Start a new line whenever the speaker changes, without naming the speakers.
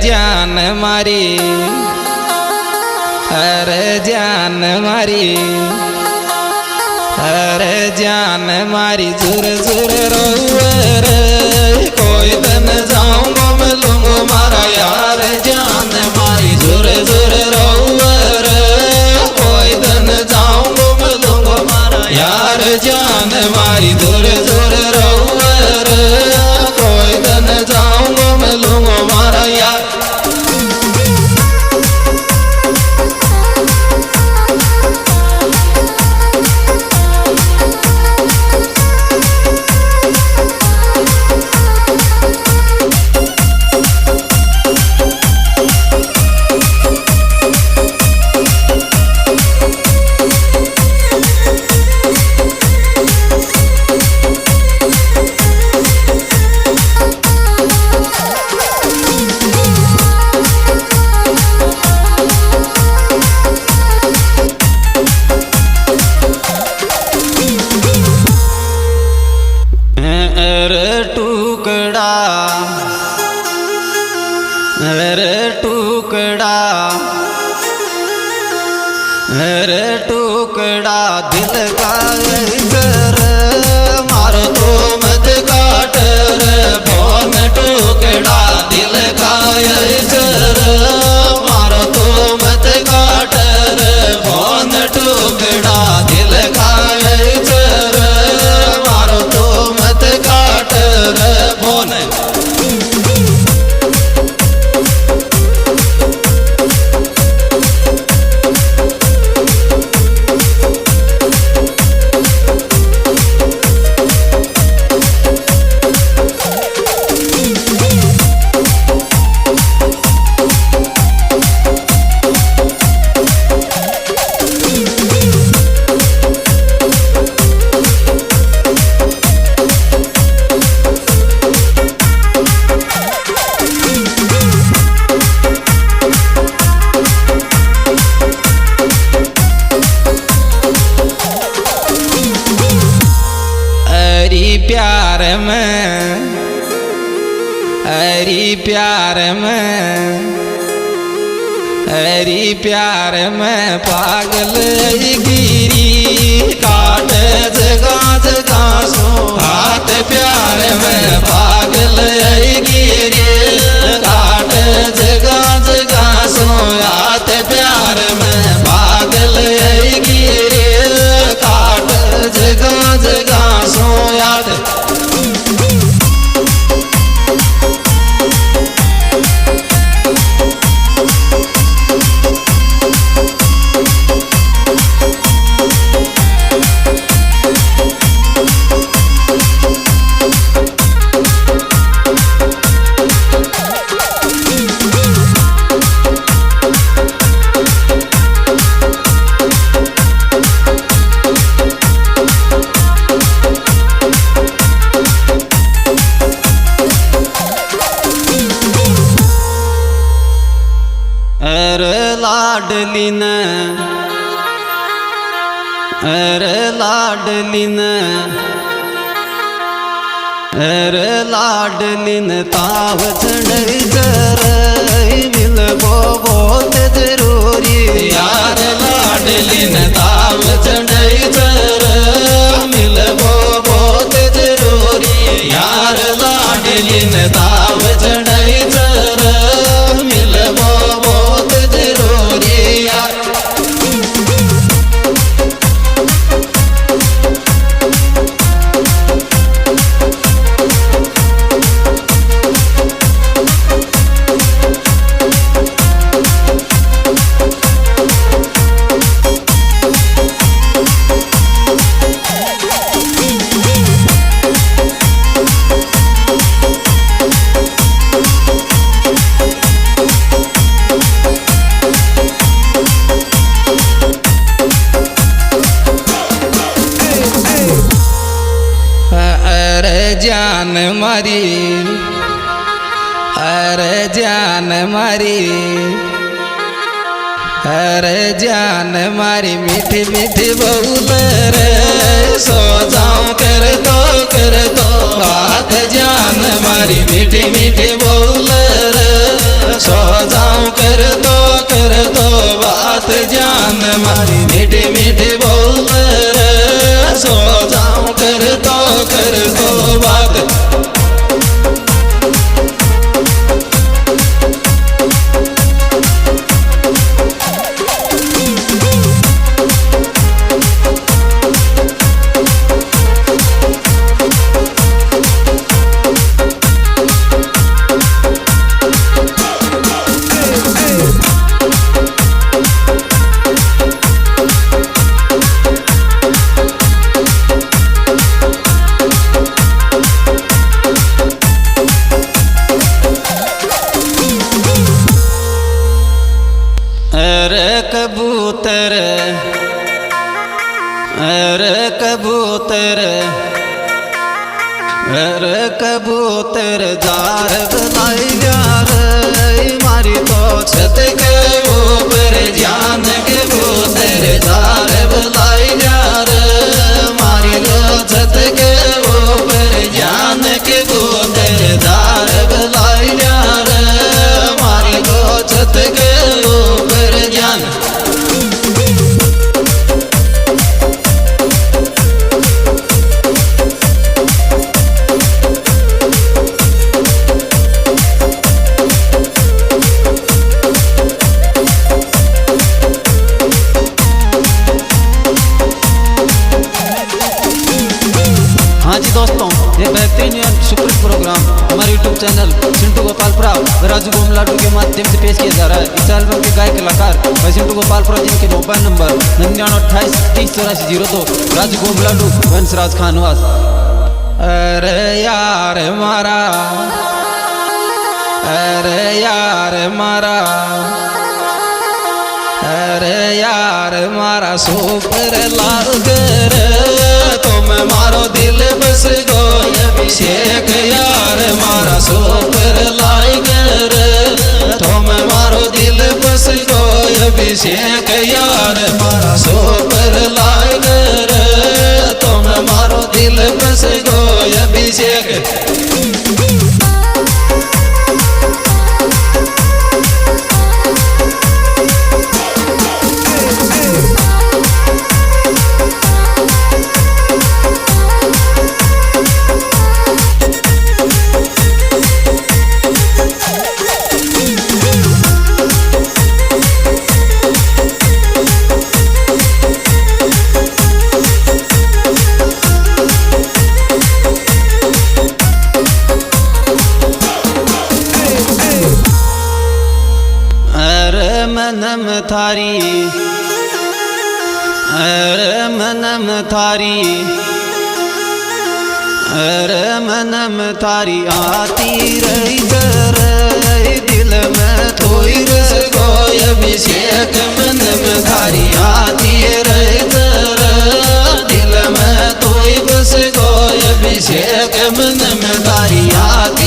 जान मारी, अरे जान मारी, अरे जान मारी जुर जुर रोवर कोई दिन जाऊंगा मिलूंगा मारा यार जान मारी जुर जुर रोवर कोई दिन जाऊंगा मिलूंगा मारा यार जान मारी जुर जुर रोवर कोई दिन जाऊंगा मिलूंगा मारा यार। अरे टुकड़ा दिल का कर मारो तो मत काट फोन टुकड़ा दिल का कर मारो तो मत काट फोन टुकड़ा दिल का कर मारो तो मत काट फोन। प्यार में हरी प्यार में हरी प्यार में पागल गिरी काट जगा जगा सो हाथ प्यार में पागल गिरी काट जगा जगा सो हाथ प्यार में पागल गिरी काट जगा जगा सो याद। लाडली न अरे लाडली न अरे लाडली न ताव चढ़ई कर मिल बहुत जरूरी यार लाडली न ताव चढ़ई कर मिल बहुत जरूरी यार लाडली न ताव चढ़ई कर मिल बहुत जरूरी यार। जान मारी अरे जान मारी अरे जान मारी मीठी मीठी बोल रे सो जाऊं कर दो बात जान मारी मीठी मीठी बोल रे सो मारी मीठी मीठी बोल रे सो जाऊं कर तो बात कबूतर अरे कबूतर अरे कबूतर जार बनाई यार मारी तो छत के ऊपर जान कबूतर जार बनाई यार मारी तो छत के ऊपर जान कबूतर जार बनाई यार मारी तो छत के ऊपर जान दोस्तों ये बेहतरीन सुपरहिट प्रोग्राम हमारे YouTube चैनल चिंटू गोपालपुरा राजू गोमलाडू के माध्यम से पेश किया जा रहा है। इस एल्बम के गायक कलाकार भाई चिंटू गोपालपुरा जिनके मोबाइल नंबर 9928308402 राजू गोमलाडू वंशराज खानवास। अरे यार मारा अरे यार मारा अरे यार मारा सुपर लाल गर तुम मारो दिल बस गो अभिषेक यार मारा सुपर लाइगर तुम मारो दिल बस गो अभिषेक यार मारा सुपर लाइगर तुम मारो दिल बस गो अभिषेक। मनम थारी अरे मनम थारी अरे मनम थारी आती रही जर दिल में थोड़ी रस गो अभिषेक मनम थारी आती रही जर दिल में थोड़ी बस गो अभिषेक मनम थारी आती